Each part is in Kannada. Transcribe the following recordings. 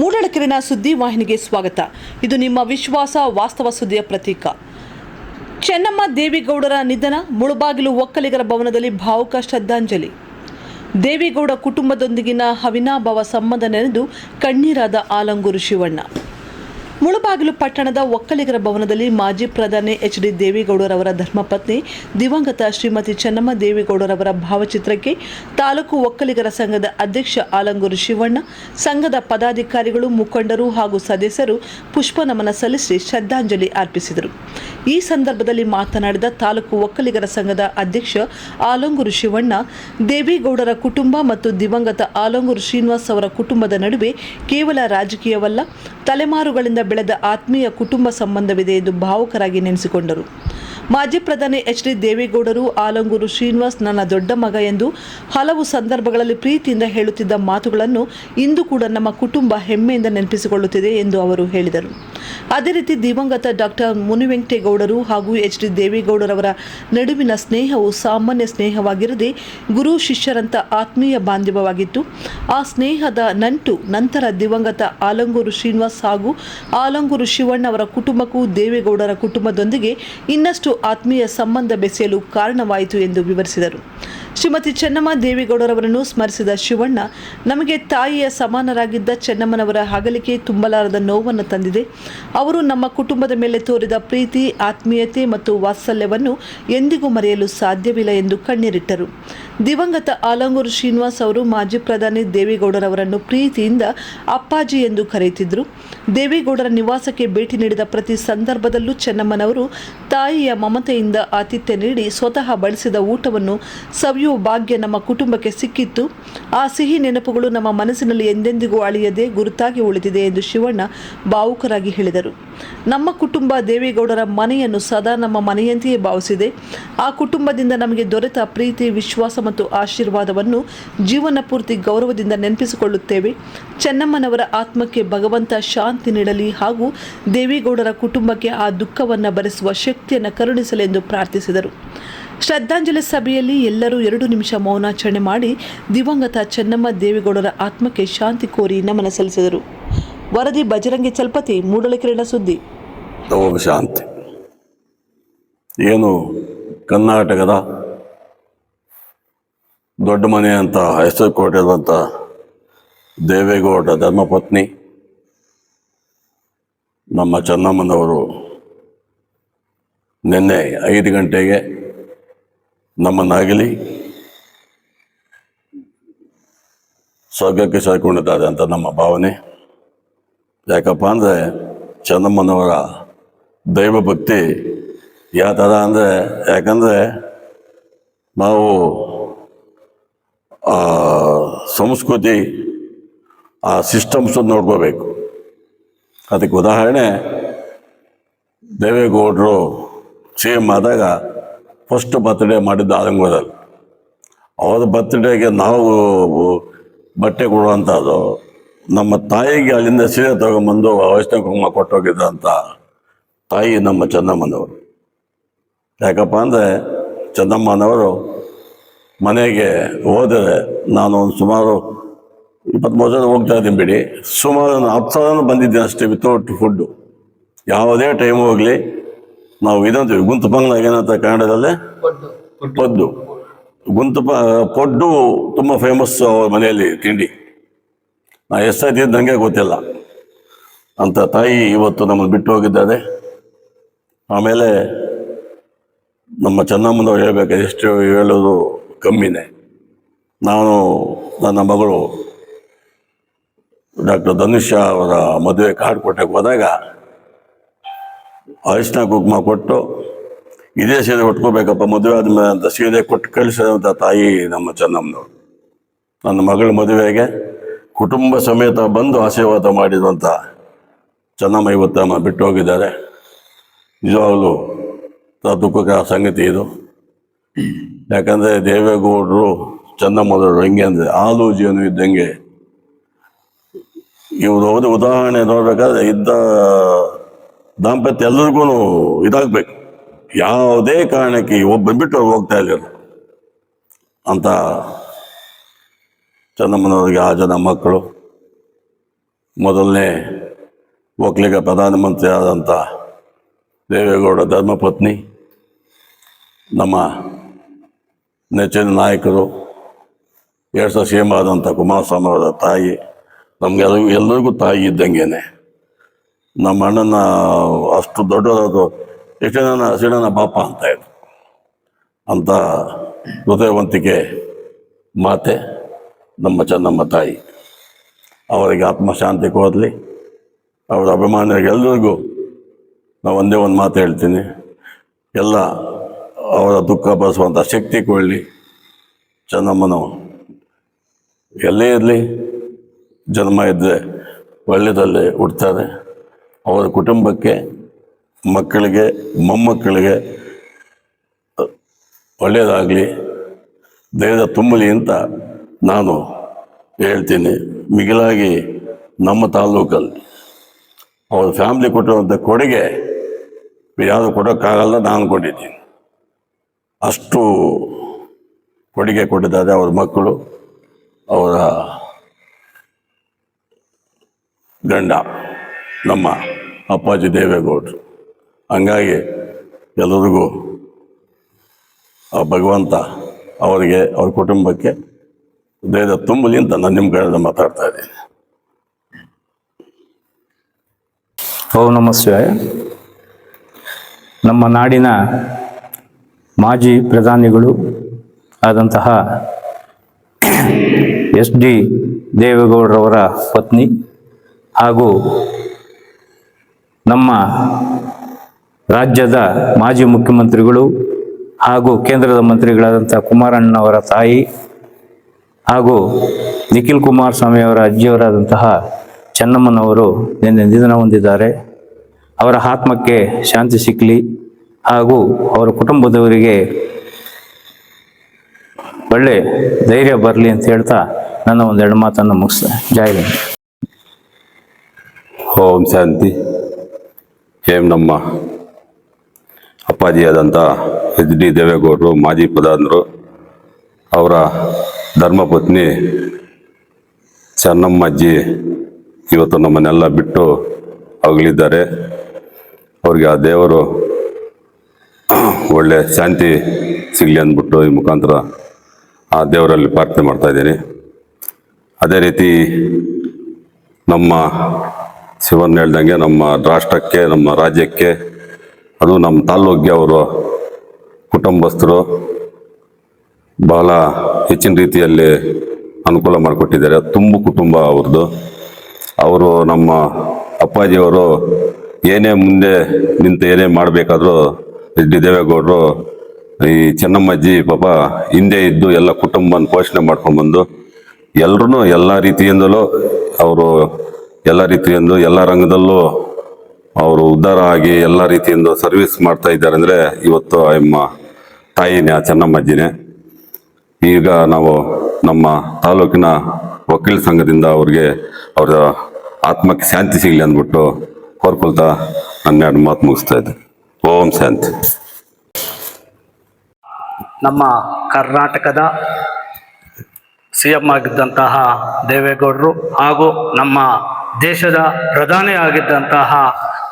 ಮೂಡಲಕೆರೆನ ಸುದ್ದಿ ವಾಹಿನಿಗೆ ಸ್ವಾಗತ. ಇದು ನಿಮ್ಮ ವಿಶ್ವಾಸ ವಾಸ್ತವ ಸುದ್ದಿಯ ಪ್ರತೀಕ. ಚೆನ್ನಮ್ಮ ದೇವೇಗೌಡರ ನಿಧನ, ಮುಳುಬಾಗಿಲು ಒಕ್ಕಲಿಗರ ಭವನದಲ್ಲಿ ಭಾವುಕ ಶ್ರದ್ಧಾಂಜಲಿ. ದೇವೇಗೌಡ ಕುಟುಂಬದೊಂದಿಗಿನ ಅವಿನಾಭಾವ ಸಂಬಂಧ ನೆನೆದು ಕಣ್ಣೀರಾದ ಆಲಂಗೂರು ಶಿವಣ್ಣ. ಮುಳುಬಾಗಿಲು ಪಟ್ಟಣದ ಒಕ್ಕಲಿಗರ ಭವನದಲ್ಲಿ ಮಾಜಿ ಪ್ರಧಾನಿ ಎಚ್.ಡಿ. ದೇವೇಗೌಡರವರ ಧರ್ಮಪತ್ನಿ ದಿವಂಗತ ಶ್ರೀಮತಿ ಚೆನ್ನಮ್ಮ ದೇವೇಗೌಡರವರ ಭಾವಚಿತ್ರಕ್ಕೆ ತಾಲೂಕು ಒಕ್ಕಲಿಗರ ಸಂಘದ ಅಧ್ಯಕ್ಷ ಆಲಂಗೂರು ಶಿವಣ್ಣ, ಸಂಘದ ಪದಾಧಿಕಾರಿಗಳು, ಮುಖಂಡರು ಹಾಗೂ ಸದಸ್ಯರು ಪುಷ್ಪ ನಮನ ಸಲ್ಲಿಸಿ ಶ್ರದ್ಧಾಂಜಲಿ ಅರ್ಪಿಸಿದರು. ಈ ಸಂದರ್ಭದಲ್ಲಿ ಮಾತನಾಡಿದ ತಾಲೂಕು ಒಕ್ಕಲಿಗರ ಸಂಘದ ಅಧ್ಯಕ್ಷ ಆಲಂಗೂರು ಶಿವಣ್ಣ, ದೇವೇಗೌಡರ ಕುಟುಂಬ ಮತ್ತು ದಿವಂಗತ ಆಲಂಗೂರು ಶ್ರೀನಿವಾಸ್ ಅವರ ಕುಟುಂಬದ ನಡುವೆ ಕೇವಲ ರಾಜಕೀಯವಲ್ಲ, ತಲೆಮಾರುಗಳಿಂದ ಬೆಳೆದ ಆತ್ಮೀಯ ಕುಟುಂಬ ಸಂಬಂಧವಿದೆ ಎಂದು ಭಾವುಕರಾಗಿ ನೆನೆಸಿಕೊಂಡರು. ಮಾಜಿ ಪ್ರಧಾನಿ ಎಚ್.ಡಿ. ದೇವೇಗೌಡರು ಆಲಂಗೂರು ಶ್ರೀನಿವಾಸ್ ನನ್ನ ದೊಡ್ಡ ಮಗ ಎಂದು ಹಲವು ಸಂದರ್ಭಗಳಲ್ಲಿ ಪ್ರೀತಿಯಿಂದ ಹೇಳುತ್ತಿದ್ದ ಮಾತುಗಳನ್ನು ಇಂದು ಕೂಡ ನಮ್ಮ ಕುಟುಂಬ ಹೆಮ್ಮೆಯಿಂದ ನೆನಪಿಸಿಕೊಳ್ಳುತ್ತಿದೆ ಎಂದು ಅವರು ಹೇಳಿದರು. ಅದೇ ರೀತಿ ದಿವಂಗತ ಡಾಕ್ಟರ್ ಮುನಿವೆಂಕಟೇಗೌಡರು ಹಾಗೂ ಎಚ್.ಡಿ. ದೇವೇಗೌಡರವರ ನಡುವಿನ ಸ್ನೇಹವು ಸಾಮಾನ್ಯ ಸ್ನೇಹವಾಗಿರದೆ ಗುರು ಶಿಷ್ಯರಂತ ಆತ್ಮೀಯ ಬಾಂಧವ್ಯವಾಗಿತ್ತು. ಆ ಸ್ನೇಹದ ನಂಟು ನಂತರ ದಿವಂಗತ ಆಲಂಗೂರು ಶ್ರೀನಿವಾಸ್ ಹಾಗೂ ಆಲಂಗೂರು ಶಿವಣ್ಣ ಅವರ ಕುಟುಂಬಕ್ಕೂ ದೇವೇಗೌಡರ ಕುಟುಂಬದೊಂದಿಗೆ ಇನ್ನಷ್ಟು ಆತ್ಮೀಯ ಸಂಬಂಧ ಬೆಸೆಯಲು ಕಾರಣವಾಯಿತು ಎಂದು ವಿವರಿಸಿದರು. ಶ್ರೀಮತಿ ಚೆನ್ನಮ್ಮ ದೇವೇಗೌಡರವರನ್ನು ಸ್ಮರಿಸಿದ ಶಿವಣ್ಣ, ನಮಗೆ ತಾಯಿಯ ಸಮಾನರಾಗಿದ್ದ ಚೆನ್ನಮ್ಮನವರ ಅಗಲಿಕೆ ತುಂಬಲಾರದ ನೋವನ್ನು ತಂದಿದೆ. ಅವರು ನಮ್ಮ ಕುಟುಂಬದ ಮೇಲೆ ತೋರಿದ ಪ್ರೀತಿ, ಆತ್ಮೀಯತೆ ಮತ್ತು ವಾತ್ಸಲ್ಯವನ್ನು ಎಂದಿಗೂ ಮರೆಯಲು ಸಾಧ್ಯವಿಲ್ಲ ಎಂದು ಕಣ್ಣೀರಿಟ್ಟರು. ದಿವಂಗತ ಆಲಂಗೂರು ಶ್ರೀನಿವಾಸ್ ಅವರು ಮಾಜಿ ಪ್ರಧಾನಿ ದೇವೇಗೌಡರವರನ್ನು ಪ್ರೀತಿಯಿಂದ ಅಪ್ಪಾಜಿ ಎಂದು ಕರೆಯುತ್ತಿದ್ದರು. ದೇವೇಗೌಡರ ನಿವಾಸಕ್ಕೆ ಭೇಟಿ ನೀಡಿದ ಪ್ರತಿ ಸಂದರ್ಭದಲ್ಲೂ ಚೆನ್ನಮ್ಮನವರು ತಾಯಿಯ ಮಮತೆಯಿಂದ ಆತಿಥ್ಯ ನೀಡಿ ಸ್ವತಃ ಬಳಸಿದ ಊಟವನ್ನು ಸವಿಯುವ ಭಾಗ್ಯ ನಮ್ಮ ಕುಟುಂಬಕ್ಕೆ ಸಿಕ್ಕಿತ್ತು. ಆ ಸಿಹಿ ನೆನಪುಗಳು ನಮ್ಮ ಮನಸ್ಸಿನಲ್ಲಿ ಎಂದೆಂದಿಗೂ ಅಳಿಯದೆ ಗುರುತಾಗಿ ಉಳಿದಿದೆ ಎಂದು ಶಿವಣ್ಣ ಭಾವುಕರಾಗಿ ಹೇಳಿದರು. ನಮ್ಮ ಕುಟುಂಬ ದೇವೇಗೌಡರ ಮನೆಯನ್ನು ಸದಾ ನಮ್ಮ ಮನೆಯಂತೆಯೇ ಭಾವಿಸಿದೆ. ಆ ಕುಟುಂಬದಿಂದ ನಮಗೆ ದೊರೆತ ಪ್ರೀತಿ, ವಿಶ್ವಾಸ ಮತ್ತು ಆಶೀರ್ವಾದವನ್ನು ಜೀವನ ಪೂರ್ತಿ ಗೌರವದಿಂದ ನೆನಪಿಸಿಕೊಳ್ಳುತ್ತೇವೆ. ಚೆನ್ನಮ್ಮನವರ ಆತ್ಮಕ್ಕೆ ಭಗವಂತ ಶಾಂತಿ ನೀಡಲಿ ಹಾಗೂ ದೇವೇಗೌಡರ ಕುಟುಂಬಕ್ಕೆ ಆ ದುಃಖವನ್ನು ಭರಿಸುವ ಶಕ್ತಿಯನ್ನು ಕರುಣಿಸಲೆಂದು ಪ್ರಾರ್ಥಿಸಿದರು. ಶ್ರದ್ಧಾಂಜಲಿ ಸಭೆಯಲ್ಲಿ ಎಲ್ಲರೂ 2 ನಿಮಿಷ ಮೌನಾಚರಣೆ ಮಾಡಿ ದಿವಂಗತ ಚೆನ್ನಮ್ಮ ದೇವೇಗೌಡರ ಆತ್ಮಕ್ಕೆ ಶಾಂತಿ ಕೋರಿ ನಮನ ಸಲ್ಲಿಸಿದರು. ವರದಿ ಬಜರಂಗಿ ಚಲಪತಿ, ಮೂಡಲಕೆರೆನ ಸುದ್ದಿ. ಶಾಂತಿ. ಏನು ಕರ್ನಾಟಕದ ದೊಡ್ಡ ಮನೆ ಅಂತ ಹೆಸರು ಕೊಟ್ಟಿರುವಂಥ ದೇವೇಗೌಡ ಧರ್ಮಪತ್ನಿ ನಮ್ಮ ಚೆನ್ನಮ್ಮನವರು ನಿನ್ನೆ 5 ಗಂಟೆಗೆ ನಮ್ಮನ್ನಾಗಲಿ ಸ್ವರ್ಗಕ್ಕೆ ಸೇರಿಕೊಂಡಿದ್ದಾರೆ ಅಂತ ನಮ್ಮ ಭಾವನೆ. ಯಾಕಪ್ಪ ಅಂದರೆ ಚೆನ್ನಮ್ಮನವರ ದೈವಭಕ್ತಿ ಯಾವ ಥರ ಅಂದರೆ, ಯಾಕಂದರೆ ನಾವು ಆ ಸಂಸ್ಕೃತಿ, ಆ ಸಿಸ್ಟಮ್ಸ್ ನೋಡ್ಕೋಬೇಕು. ಅದಕ್ಕೆ ಉದಾಹರಣೆ, ದೇವೇಗೌಡರು CM ಆದಾಗ ಫಸ್ಟ್ ಬರ್ತ್ಡೇ ಮಾಡಿದ್ದು ಆಲಂಗೂರಲ್ಲಿ. ಅವ್ರ ಬರ್ತ್ಡೇಗೆ ನಾವು ಬಟ್ಟೆ ಕೊಡುವಂಥದ್ದು, ನಮ್ಮ ತಾಯಿಗೆ ಅಲ್ಲಿಂದ ಸೀರೆ ತಗೊಂಬಂದು ವಯಸ್ಸಿನ ಕುಂಕುಮ ಕೊಟ್ಟೋಗಿದ್ದಂಥ ತಾಯಿ ನಮ್ಮ ಚೆನ್ನಮ್ಮನವರು. ಯಾಕಪ್ಪ ಅಂದರೆ ಚೆನ್ನಮ್ಮನವರು ಮನೆಗೆ ಹೋದರೆ, ನಾನು ಒಂದು ಸುಮಾರು 23 ಜನ ಹೋಗ್ತಾ ಇದ್ದೀನಿ ಬಿಡಿ, ಸುಮಾರು 10 ಸಾವಿರ ಬಂದಿದ್ದೀನಿ ಅಷ್ಟೇ ವಿತೌಟ್ ಫುಡ್ಡು. ಯಾವುದೇ ಟೈಮ್ ಹೋಗಲಿ ನಾವು ಇದಂತೀವಿ, ಗುಂತುಪಂಗ್ನಾಗ ಏನಂತ ಕನ್ನಡದಲ್ಲೇ ಪದ್ದು, ಪೊಡ್ಡು ತುಂಬ ಫೇಮಸ್ ಅವ್ರ ಮನೆಯಲ್ಲಿ ತಿಂಡಿ. ನಾ ಎಷ್ಟಾಯ್ತಿದ್ದು ನನಗೆ ಗೊತ್ತಿಲ್ಲ ಅಂತ ತಾಯಿ ಇವತ್ತು ನಮ್ಮನ್ನು ಬಿಟ್ಟು ಹೋಗಿದ್ದಾರೆ. ಆಮೇಲೆ ನಮ್ಮ ಚೆನ್ನಮ್ಮನವ್ರು ಹೇಳ್ಬೇಕಾದ್ರೆ ಎಷ್ಟು ಹೇಳೋದು ಕಮ್ಮಿನೇ. ನಾನು ನನ್ನ ಮಗಳು ಡಾಕ್ಟರ್ ಧನುಷ ಅವರ ಮದುವೆ ಕಾರ್ಡ್ ಕೊಟ್ಟಕ್ಕೆ ಹೋದಾಗ ಅರಿಶಿನ ಕುಂಕುಮ ಕೊಟ್ಟು, ಇದೇ ಸೀರೆ ಉಟ್ಕೋಬೇಕಪ್ಪ ಮದುವೆ ಆದಮೇಲೆ ಅಂತ ಸೀರೆ ಕೊಟ್ಟು ಕಳಿಸಿದಂಥ ತಾಯಿ ನಮ್ಮ ಚೆನ್ನಮ್ಮನವರು. ನನ್ನ ಮಗಳ ಮದುವೆಗೆ ಕುಟುಂಬ ಸಮೇತ ಬಂದು ಆಶೀರ್ವಾದ ಮಾಡಿದಂಥ ಚೆನ್ನಮ್ಮ ಇವತ್ತು ನಮ್ಮ ಬಿಟ್ಟು ಹೋಗಿದ್ದಾರೆ. ನಿಜವಾಗಲೂ ದುಃಖಕರ ಸಂಗತಿ ಇದು. ಯಾಕಂದರೆ ದೇವೇಗೌಡರು ಚೆನ್ನಮ್ಮನವರು ಹೆಂಗೆ ಅಂದರೆ ಹಾಲು ಜೀವನ ಇದ್ದಂಗೆ. ಇವರು ಉದಾಹರಣೆ ನೋಡ್ಬೇಕಾದ್ರೆ ಇದ್ದ ದಾಂಪತ್ಯ ಎಲ್ಲರಿಗೂ ಇದಾಗಬೇಕು, ಯಾವುದೇ ಕಾರಣಕ್ಕೆ ಒಬ್ಬ ಬಿಟ್ಟು ಅವ್ರು ಹೋಗ್ತಾ ಇರಲಿಲ್ಲ ಅಂತ ಚೆನ್ನಮ್ಮನವ್ರಿಗೆ 6 ಜನ ಮಕ್ಕಳು, ಮೊದಲನೇ ಒಕ್ಕಲಿಗ ಪ್ರಧಾನಮಂತ್ರಿ ಆದಂಥ ದೇವೇಗೌಡ ಧರ್ಮಪತ್ನಿ, ನಮ್ಮ ನೆಚ್ಚಿನ ನಾಯಕರು 2 ಸಲ CM ಆದಂಥ ಕುಮಾರಸ್ವಾಮಿ ಅವರ ತಾಯಿ, ಎಲ್ಲರಿಗೂ ತಾಯಿ ಇದ್ದಂಗೆನೆ. ನಮ್ಮ ಅಣ್ಣನ ಅಷ್ಟು ದೊಡ್ಡದಾದ್ರು ಸಿಡನ ಬಾಪ ಅಂತ ಇದ್ರು. ಅಂಥ ಹೃದಯವಂತಿಕೆ ಮಾತೆ ನಮ್ಮ ಚೆನ್ನಮ್ಮ ತಾಯಿ. ಅವರಿಗೆ ಆತ್ಮಶಾಂತಿ ಕೋರಲಿ. ಅವರ ಅಭಿಮಾನಿಗಳಿಗೆಲ್ಲರಿಗೂ ನಾವು ಒಂದೇ ಒಂದು ಮಾತು ಹೇಳ್ತೀನಿ, ಎಲ್ಲ ಅವರ ದುಃಖ ಭರಿಸುವಂಥ ಶಕ್ತಿ ಕೊಡಲಿ. ಚೆನ್ನಮ್ಮನು ಎಲ್ಲೇ ಇರಲಿ, ಜನ್ಮ ಇದ್ದರೆ ಒಳ್ಳೆಯದಲ್ಲೇ ಹುಡ್ತಾರೆ. ಅವರ ಕುಟುಂಬಕ್ಕೆ, ಮಕ್ಕಳಿಗೆ, ಮೊಮ್ಮಕ್ಕಳಿಗೆ ಒಳ್ಳೆಯದಾಗಲಿ, ಧೈರ್ಯ ತುಂಬಲಿ ಅಂತ ನಾನು ಹೇಳ್ತೀನಿ. ಮಿಗಿಲಾಗಿ ನಮ್ಮ ತಾಲೂಕಲ್ಲಿ ಅವ್ರ ಫ್ಯಾಮ್ಲಿ ಕೊಟ್ಟಿರುವಂಥ ಕೊಡುಗೆ ಯಾವುದು ಕೊಡೋಕ್ಕಾಗಲ್ಲ, ನಾನು ಕೊಟ್ಟಿದ್ದೀನಿ. ಅಷ್ಟು ಕೊಡುಗೆ ಕೊಟ್ಟಿದ್ದಾರೆ ಅವ್ರ ಮಕ್ಕಳು, ಅವರ ಗಂಡ ನಮ್ಮ ಅಪ್ಪಾಜಿ ದೇವೇಗೌಡರು. ಹಂಗಾಗಿ ಎಲ್ಲರಿಗೂ ಆ ಭಗವಂತ ಅವರಿಗೆ, ಅವ್ರ ಕುಟುಂಬಕ್ಕೆ ಧೈರ್ಯ ತುಂಬಲಿ ಅಂತ ನಾನು ನಿಮ್ಮ ಕಡೆ ಮಾತಾಡ್ತಾ ಇದ್ದೀನಿ. ಓಂ ನಮಃ ಶಿವಾಯ. ನಮ್ಮ ನಾಡಿನ ಮಾಜಿ ಪ್ರಧಾನಿಗಳು ಆದಂತಹ SD ದೇವೇಗೌಡರವರ ಪತ್ನಿ ಹಾಗೂ ನಮ್ಮ ರಾಜ್ಯದ ಮಾಜಿ ಮುಖ್ಯಮಂತ್ರಿಗಳು ಹಾಗೂ ಕೇಂದ್ರದ ಮಂತ್ರಿಗಳಾದಂಥ ಕುಮಾರಣ್ಣನವರ ತಾಯಿ ಹಾಗೂ ನಿಖಿಲ್ ಕುಮಾರಸ್ವಾಮಿ ಅವರ ಅಜ್ಜಿಯವರಾದಂತಹ ಚೆನ್ನಮ್ಮನವರು ನಿನ್ನೆ ನಿಧನ ಹೊಂದಿದ್ದಾರೆ. ಅವರ ಆತ್ಮಕ್ಕೆ ಶಾಂತಿ ಸಿಕ್ಕಲಿ ಹಾಗೂ ಅವರ ಕುಟುಂಬದವರಿಗೆ ಒಳ್ಳೆ ಧೈರ್ಯ ಬರಲಿ ಅಂತ ಹೇಳ್ತಾ ನನ್ನ ಒಂದೆರಡು ಮಾತನ್ನು ಮುಗಿಸ್ತೇನೆ. ಜೈ ಹಿಂದ್. ಓಂ ಶಾಂತಿ. ನಮ್ಮ ಅಪ್ಪಾಜಿಯಾದಂಥ HD ದೇವೇಗೌಡರು ಮಾಜಿ ಪ್ರಧಾನರು, ಅವರ ಧರ್ಮಪತ್ನಿ ಚೆನ್ನಮ್ಮ ಅಜ್ಜಿ ಇವತ್ತು ನಮ್ಮನ್ನೆಲ್ಲ ಬಿಟ್ಟು ಅಗಲಿದ್ದಾರೆ. ಅವ್ರಿಗೆ ಆ ದೇವರು ಒಳ್ಳೆ ಶಾಂತಿ ಸಿಗಲಿ ಅಂದ್ಬಿಟ್ಟು ಈ ಮುಖಾಂತರ ಆ ದೇವರಲ್ಲಿ ಪ್ರಾರ್ಥನೆ ಮಾಡ್ತಾ ಇದ್ದೀನಿ. ಅದೇ ರೀತಿ ನಮ್ಮ ಶಿವನ್ ಹೇಳ್ದಂಗೆ ನಮ್ಮ ರಾಷ್ಟ್ರಕ್ಕೆ, ನಮ್ಮ ರಾಜ್ಯಕ್ಕೆ, ಅದು ನಮ್ಮ ತಾಲ್ಲೂಕಿಗೆ ಅವರು ಕುಟುಂಬಸ್ಥರು ಬಹಳ ಹೆಚ್ಚಿನ ರೀತಿಯಲ್ಲಿ ಅನುಕೂಲ ಮಾಡಿಕೊಟ್ಟಿದ್ದಾರೆ. ತುಂಬು ಕುಟುಂಬ ಅವ್ರದ್ದು. ಅವರು ನಮ್ಮ ಅಪ್ಪಾಜಿಯವರು ಏನೇ ಮುಂದೆ ನಿಂತು ಏನೇ ಮಾಡಬೇಕಾದ್ರೂ HD ದೇವೇಗೌಡರು ಈ ಚೆನ್ನಮ್ಮಜ್ಜಿ ಪಾಪ ಹಿಂದೆ ಇದ್ದು ಎಲ್ಲ ಕುಟುಂಬನ ಪೋಷಣೆ ಮಾಡ್ಕೊಂಡ್ಬಂದು ಎಲ್ಲರೂ ಎಲ್ಲ ರೀತಿಯಿಂದಲೂ ಅವರು ಎಲ್ಲ ರಂಗದಲ್ಲೂ ಅವರು ಉದ್ಧಾರ ಆಗಿ ಎಲ್ಲ ರೀತಿಯಿಂದ ಸರ್ವಿಸ್ ಮಾಡ್ತಾ ಇದ್ದಾರೆ. ಅಂದರೆ ಇವತ್ತು ನಿಮ್ಮ ತಾಯಿನೇ ಆ ಚೆನ್ನಮ್ಮಜ್ಜಿನೇ. ಈಗ ನಾವು ನಮ್ಮ ತಾಲೂಕಿನ ವಕೀಲ ಸಂಘದಿಂದ ಅವ್ರಿಗೆ ಅವರ ಆತ್ಮಕ್ಕೆ ಶಾಂತಿ ಸಿಗಲಿ ಅಂದ್ಬಿಟ್ಟು ಕೋರ್ಕೊಳ್ತಾ 12 ಮಾತು ಮುಗಿಸ್ತಾ ಇದ್ದೆ. ಓಂ ಶಾಂತಿ. ನಮ್ಮ ಕರ್ನಾಟಕದ CM ಆಗಿದ್ದಂತಹ ದೇವೇಗೌಡರು ಹಾಗೂ ನಮ್ಮ ದೇಶದ ಪ್ರಧಾನಿ ಆಗಿದ್ದಂತಹ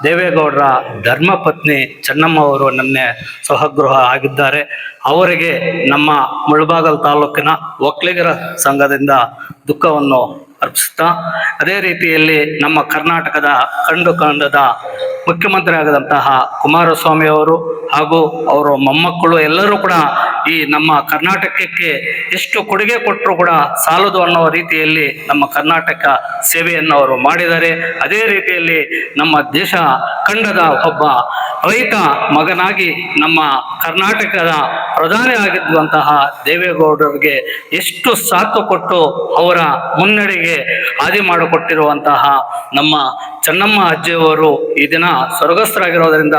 ದೇವೇಗೌಡರ ಧರ್ಮಪತ್ನಿ ಚೆನ್ನಮ್ಮ ಅವರು ನಿನ್ನೆ ಸ್ವಗೃಹ ಆಗಿದ್ದಾರೆ. ಅವರಿಗೆ ನಮ್ಮ ಮುಳಬಾಗಿಲು ತಾಲೂಕಿನ ಒಕ್ಕಲಿಗರ ಸಂಘದಿಂದ ದುಃಖವನ್ನು ಅರ್ಪಿಸುತ್ತಾ, ಅದೇ ರೀತಿಯಲ್ಲಿ ನಮ್ಮ ಕರ್ನಾಟಕದ ಕಂಡದ ಮುಖ್ಯಮಂತ್ರಿ ಆಗದಂತಹ ಕುಮಾರಸ್ವಾಮಿ ಅವರು ಹಾಗೂ ಅವರ ಮೊಮ್ಮಕ್ಕಳು ಎಲ್ಲರೂ ಕೂಡ ಈ ನಮ್ಮ ಕರ್ನಾಟಕಕ್ಕೆ ಎಷ್ಟು ಕೊಡುಗೆ ಕೊಟ್ಟರು ಕೂಡ ಸಾಲದು ಅನ್ನೋ ರೀತಿಯಲ್ಲಿ ನಮ್ಮ ಕರ್ನಾಟಕ ಸೇವೆಯನ್ನು ಅವರು ಮಾಡಿದ್ದಾರೆ. ಅದೇ ರೀತಿಯಲ್ಲಿ ನಮ್ಮ ದೇಶ ಕಂಡದ ಒಬ್ಬ ರೈತ ಮಗನಾಗಿ ನಮ್ಮ ಕರ್ನಾಟಕದ ಪ್ರಧಾನಿ ಆಗಿದ್ದಂತಹ ದೇವೇಗೌಡರಿಗೆ ಎಷ್ಟು ಸಾಥ್ ಕೊಟ್ಟು ಅವರ ಮುನ್ನಡೆಗೆ ಹಾದಿ ಮಾಡಿಕೊಟ್ಟಿರುವಂತಹ ನಮ್ಮ ಚೆನ್ನಮ್ಮ ಅಜ್ಜಿಯವರು ಈ ದಿನ ಸ್ವರ್ಗಸ್ಥರಾಗಿರೋದರಿಂದ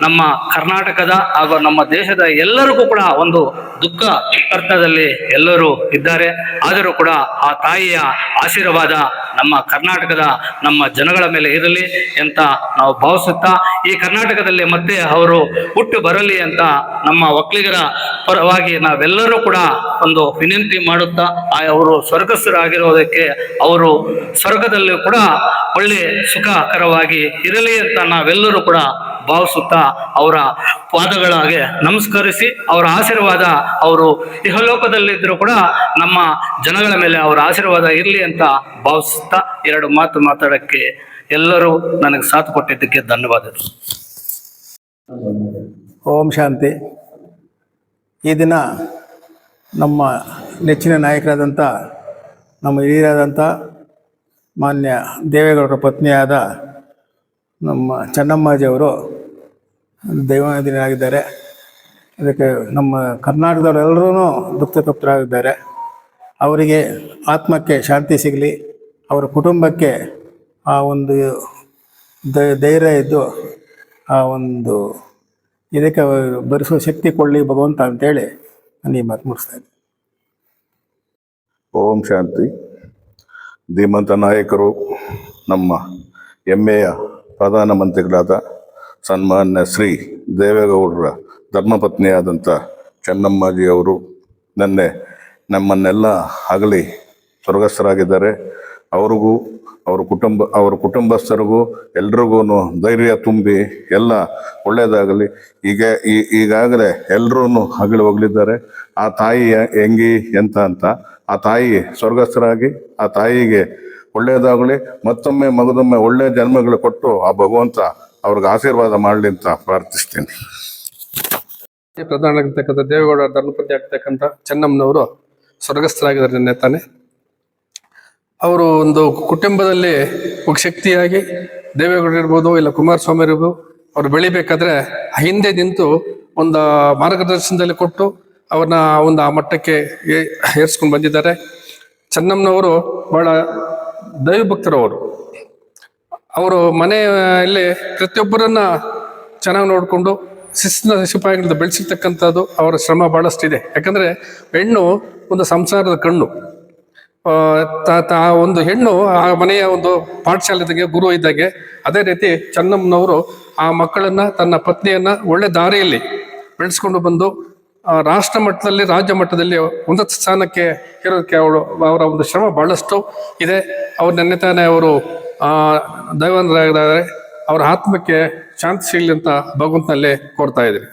ನಮ್ಮ ಕರ್ನಾಟಕದ ಹಾಗೂ ನಮ್ಮ ದೇಶದ ಎಲ್ಲರಿಗೂ ಕೂಡ ಒಂದು ದುಃಖ ಅರ್ಥದಲ್ಲಿ ಎಲ್ಲರೂ ಇದ್ದಾರೆ. ಆದರೂ ಕೂಡ ಆ ತಾಯಿಯ ಆಶೀರ್ವಾದ ನಮ್ಮ ಕರ್ನಾಟಕದ ನಮ್ಮ ಜನಗಳ ಮೇಲೆ ಇರಲಿ ಅಂತ ನಾವು ಭಾವಿಸುತ್ತಾ, ಈ ಕರ್ನಾಟಕದಲ್ಲಿ ಮತ್ತೆ ಅವರು ಹುಟ್ಟು ಬರಲಿ ಅಂತ ನಮ್ಮ ಒಕ್ಕಲಿಗರ ಪರವಾಗಿ ನಾವೆಲ್ಲರೂ ಕೂಡ ಒಂದು ವಿನಂತಿ ಮಾಡುತ್ತಾ, ಅವರು ಸ್ವರ್ಗಸ್ಥರಾಗಿರೋದಕ್ಕೆ ಅವರು ಸ್ವರ್ಗದಲ್ಲೂ ಕೂಡ ಒಳ್ಳೆ ಸುಖಕರವಾಗಿ ಇರಲಿ ಅಂತ ನಾವೆಲ್ಲರೂ ಕೂಡ ಭಾವಿಸುತ್ತಾ ಅವರ ಪಾದಗಳಿಗೆ ನಮಸ್ಕರಿಸಿ ಅವರ ಆಶೀರ್ವಾದ ಅವರು ಇಹಲೋಕದಲ್ಲಿದ್ದರೂ ಕೂಡ ನಮ್ಮ ಜನಗಳ ಮೇಲೆ ಅವರ ಆಶೀರ್ವಾದ ಇರಲಿ ಅಂತ ಭಾವಿಸುತ್ತಾ 2 ಮಾತು ಮಾತಾಡಕ್ಕೆ ಎಲ್ಲರೂ ನನಗೆ ಸಾಥ್ ಕೊಟ್ಟಿದ್ದಕ್ಕೆ ಧನ್ಯವಾದಗಳು. ಓಂ ಶಾಂತಿ. ಈ ದಿನ ನಮ್ಮ ನೆಚ್ಚಿನ ನಾಯಕರಾದಂಥ ನಮ್ಮ ಹಿರಿಯರಾದಂಥ ಮಾನ್ಯ ದೇವೇಗೌಡರ ಪತ್ನಿಯಾದ ನಮ್ಮ ಚೆನ್ನಮ್ಮಾಜಿಯವರು ದೈವಾಧೀನರಾಗಿದ್ದಾರೆ. ಅದಕ್ಕೆ ನಮ್ಮ ಕರ್ನಾಟಕದವರೆಲ್ಲರೂ ದುಃಖತಪ್ತರಾಗಿದ್ದಾರೆ. ಅವರಿಗೆ ಆತ್ಮಕ್ಕೆ ಶಾಂತಿ ಸಿಗಲಿ, ಅವರ ಕುಟುಂಬಕ್ಕೆ ಆ ಒಂದು ಧೈರ್ಯ ಇದ್ದು ಆ ಒಂದು ಇದಕ್ಕೆ ಭರಿಸುವ ಶಕ್ತಿ ಕೊಡಲಿ ಭಗವಂತ ಅಂತೇಳಿ ನಾನು ಈ ಮಾತು ಮುಗಿಸ್ತಾ ಇದ್ದೀನಿ. ಓಂ ಶಾಂತಿ. ಧೀಮಂತ ನಾಯಕರು, ನಮ್ಮ ಹೆಮ್ಮೆಯ ಪ್ರಧಾನಮಂತ್ರಿಗಳಾದ ಸನ್ಮಾನ್ಯ ಶ್ರೀ ದೇವೇಗೌಡರ ಧರ್ಮಪತ್ನಿಯಾದಂಥ ಚೆನ್ನಮ್ಮಾಜಿಯವರು ನಿನ್ನೆ ನಮ್ಮನ್ನೆಲ್ಲ ಅಗಲಿ ಸ್ವರ್ಗಸ್ಥರಾಗಿದ್ದಾರೆ. ಅವ್ರಿಗೂ ಅವ್ರ ಕುಟುಂಬಸ್ಥರಿಗೂ ಎಲ್ರಿಗೂ ಧೈರ್ಯ ತುಂಬಿ ಎಲ್ಲ ಒಳ್ಳೆಯದಾಗಲಿ. ಈಗಾಗಲೇ ಎಲ್ಲರೂ ಅಗಲಿ ಹೋಗಲಿದ್ದಾರೆ. ಆ ತಾಯಿ ಹೆಂಗಿ ಎಂತ ಅಂತ ಆ ತಾಯಿ ಸ್ವರ್ಗಸ್ಥರಾಗಿ ಆ ತಾಯಿಗೆ ಒಳ್ಳೆಯದಾಗಲಿ, ಮತ್ತೊಮ್ಮೆ ಮಗದೊಮ್ಮೆ ಒಳ್ಳೆಯ ಜನ್ಮಗಳು ಕೊಟ್ಟು ಆ ಭಗವಂತ ಅವ್ರಿಗೆ ಆಶೀರ್ವಾದ ಮಾಡಲಿ ಅಂತ ಪ್ರಾರ್ಥಿಸ್ತೀನಿ. ಪ್ರಧಾನ ಆಗಿರ್ತಕ್ಕಂಥ ದೇವೇಗೌಡ ಧರ್ಮಪತ್ನಿ ಆಗ್ತಕ್ಕಂಥ ಚೆನ್ನಮ್ಮನವರು ಸ್ವರ್ಗಸ್ಥರಾಗಿದ್ದಾರೆ ನಿನ್ನೆ ತಾನೆ. ಅವರು ಒಂದು ಕುಟುಂಬದಲ್ಲಿ ಒಬ್ಬ ಶಕ್ತಿಯಾಗಿ ದೇವೇಗೌಡ ಇರ್ಬೋದು, ಇಲ್ಲ ಕುಮಾರಸ್ವಾಮಿ ಇರ್ಬೋದು, ಅವ್ರು ಬೆಳಿಬೇಕಾದ್ರೆ ಹಿಂದೆ ನಿಂತು ಒಂದು ಮಾರ್ಗದರ್ಶನದಲ್ಲಿ ಕೊಟ್ಟು ಅವ್ರನ್ನ ಒಂದು ಆ ಮಟ್ಟಕ್ಕೆ ಏರ್ಸ್ಕೊಂಡು ಬಂದಿದ್ದಾರೆ. ಚೆನ್ನಮ್ಮನವರು ಬಹಳ ದೈವಭಕ್ತರವರು. ಅವರು ಮನೆಯಲ್ಲಿ ಪ್ರತಿಯೊಬ್ಬರನ್ನ ಚೆನ್ನಾಗಿ ನೋಡಿಕೊಂಡು ಶಿಸ್ತಿನ ಸಿಪಾಯಿಗಳಿಂದ ಬೆಳೆಸಿರ್ತಕ್ಕಂಥದ್ದು ಅವರ ಶ್ರಮ ಬಹಳಷ್ಟಿದೆ. ಯಾಕಂದರೆ ಹೆಣ್ಣು ಒಂದು ಸಂಸಾರದ ಕಣ್ಣು. ಒಂದು ಹೆಣ್ಣು ಆ ಮನೆಯ ಒಂದು ಪಾಠಶಾಲೆದಾಗೆ ಗುರು ಇದ್ದಾಗೆ, ಅದೇ ರೀತಿ ಚೆನ್ನಮ್ಮನವರು ಆ ಮಕ್ಕಳನ್ನ ತನ್ನ ಪತ್ನಿಯನ್ನ ಒಳ್ಳೆ ದಾರಿಯಲ್ಲಿ ಬೆಳೆಸ್ಕೊಂಡು ಬಂದು ರಾಷ್ಟ್ರ ಮಟ್ಟದಲ್ಲಿ ರಾಜ್ಯ ಮಟ್ಟದಲ್ಲಿ ಉನ್ನತ ಸ್ಥಾನಕ್ಕೆ ಇರೋದಕ್ಕೆ ಅವರ ಒಂದು ಶ್ರಮ ಬಹಳಷ್ಟು ಇದೆ. ಅವ್ರು ನೆನ್ನೆ ತಾನೇ ಅವರು ದೈವಾಂತರಾಗಿದ್ದಾರೆ. ಅವರ ಆತ್ಮಕ್ಕೆ ಶಾಂತಿ ಸಿಗಲಿ ಅಂತ ಭಗವಂತನಲ್ಲೇ ಕೋರ್ತಾ ಇದ್ದೀವಿ.